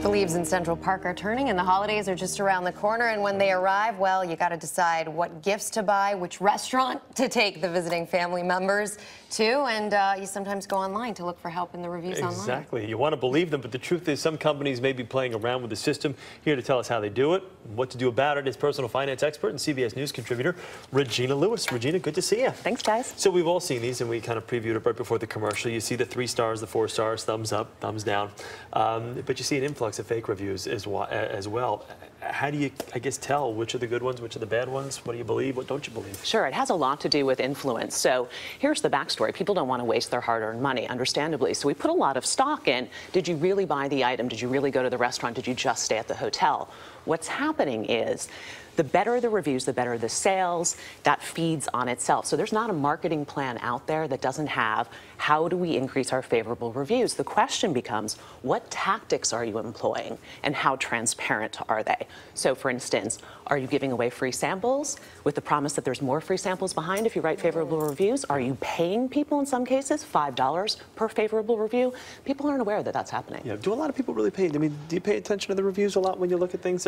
The leaves in Central Park are turning and the holidays are just around the corner, and when they arrive, well, you got to decide what gifts to buy, which restaurant to take the visiting family members to, and you sometimes go online to look for help in the reviews online. Exactly. You want to believe them, but the truth is some companies may be playing around with the system. Here to tell us how they do it, what to do about it is personal finance expert and CBS News contributor Regina Lewis. Regina, good to see you. Thanks, guys. So we've all seen these, and we kind of previewed it right before the commercial. You see the 3 stars, the 4 stars, thumbs up, thumbs down, but you see an influx of fake reviews as well. How do you, I guess, tell which are the good ones, which are the bad ones? What do you believe? What don't you believe? Sure, it has a lot to do with influence. So here's the backstory. People don't want to waste their hard-earned money, understandably. So we put a lot of stock in. Did you really buy the item? Did you really go to the restaurant? Did you just stay at the hotel? What's happening is the better the reviews, the better the sales. That feeds on itself. So there's not a marketing plan out there that doesn't have how do we increase our favorable reviews. The question becomes, what tactics are you employing and how transparent are they? So for instance, are you giving away free samples with the promise that there's more free samples behind if you write favorable reviews? Are you paying people in some cases $5 per favorable review? People aren't aware that that's happening. Yeah. Do a lot of people really pay? I mean, do you pay attention to the reviews a lot when you look at things?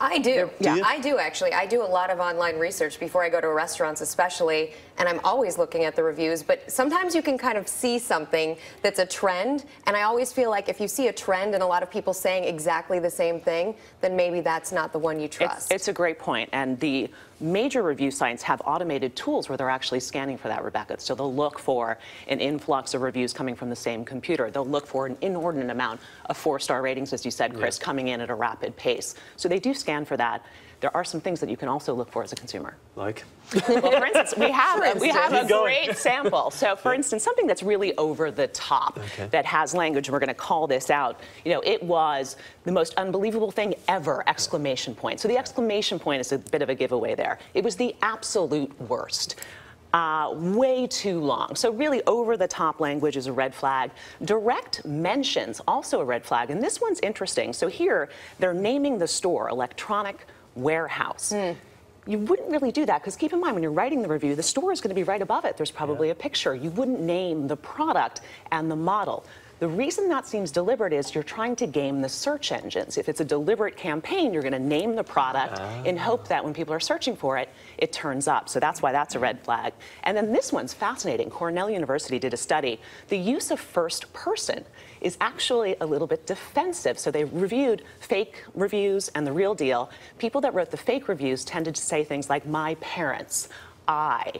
I do. Yeah, I do actually. I do a lot of online research before I go to restaurants especially, and I'm always looking at the reviews, but sometimes you can kind of see something that's a trend, and I always feel like if you see a trend and a lot of people saying exactly the same thing, then maybe that's not the one you trust. It's a great point, and the major review sites have automated tools where they're actually scanning for that, Rebecca. So they'll look for an influx of reviews coming from the same computer. They'll look for an inordinate amount of 4-star ratings, as you said, Chris, coming in at a rapid pace. So they do scan for that. There are some things that you can also look for as a consumer. Like? Well, for instance, we have a great sample. So, for instance, something that's really over the top that has language, and we're going to call this out. You know, it was the most unbelievable thing ever! Exclamation point. So the exclamation point is a bit of a giveaway there. It was the absolute worst. Way too long. So really over-the-top language is a red flag. Direct mentions, also a red flag. And this one's interesting. So here, they're naming the store, Electronic Warehouse. You wouldn't really do that, because keep in mind, when you're writing the review, the store is going to be right above it. There's probably a picture. You wouldn't name the product and the model. The reason that seems deliberate is you're trying to game the search engines. If it's a deliberate campaign, you're going to name the product in hope that when people are searching for it, it turns up. So that's why that's a red flag. And then this one's fascinating. Cornell University did a study. The use of first person is actually a little bit defensive. So they reviewed fake reviews and the real deal. People that wrote the fake reviews tended to say things like, my parents, I,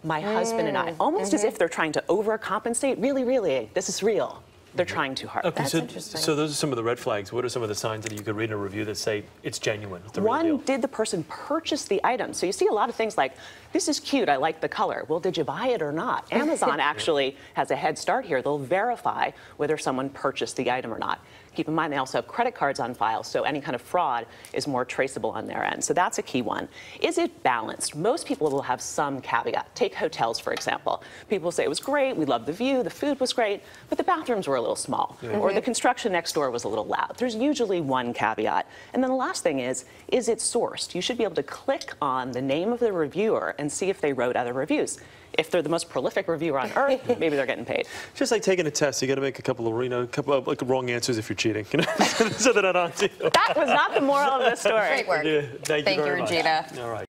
my husband and I, almost as if they're trying to overcompensate. Really, really, this is real. They're trying too hard. Okay, That's interesting. So those are some of the red flags. What are some of the signs that you could read in a review that say it's genuine? It's the real deal? One, did the person purchase the item? So you see a lot of things like, this is cute, I like the color. Well, did you buy it or not? Amazon actually has a head start here. They'll verify whether someone purchased the item or not. Keep in mind, they also have credit cards on file, so any kind of fraud is more traceable on their end. So that's a key one. Is it balanced? Most people will have some caveat. Take hotels, for example. People say it was great, we loved the view, the food was great, but the bathrooms were a little small, or the construction next door was a little loud. There's usually one caveat. And then the last thing is it sourced? You should be able to click on the name of the reviewer and see if they wrote other reviews. If they're the most prolific reviewer on earth, maybe they're getting paid. Just like taking a test, you got to make a couple of like wrong answers if you're cheating. So they're not on to you. That was not the moral of the story. Great work. Thank you very much. Regina. All right.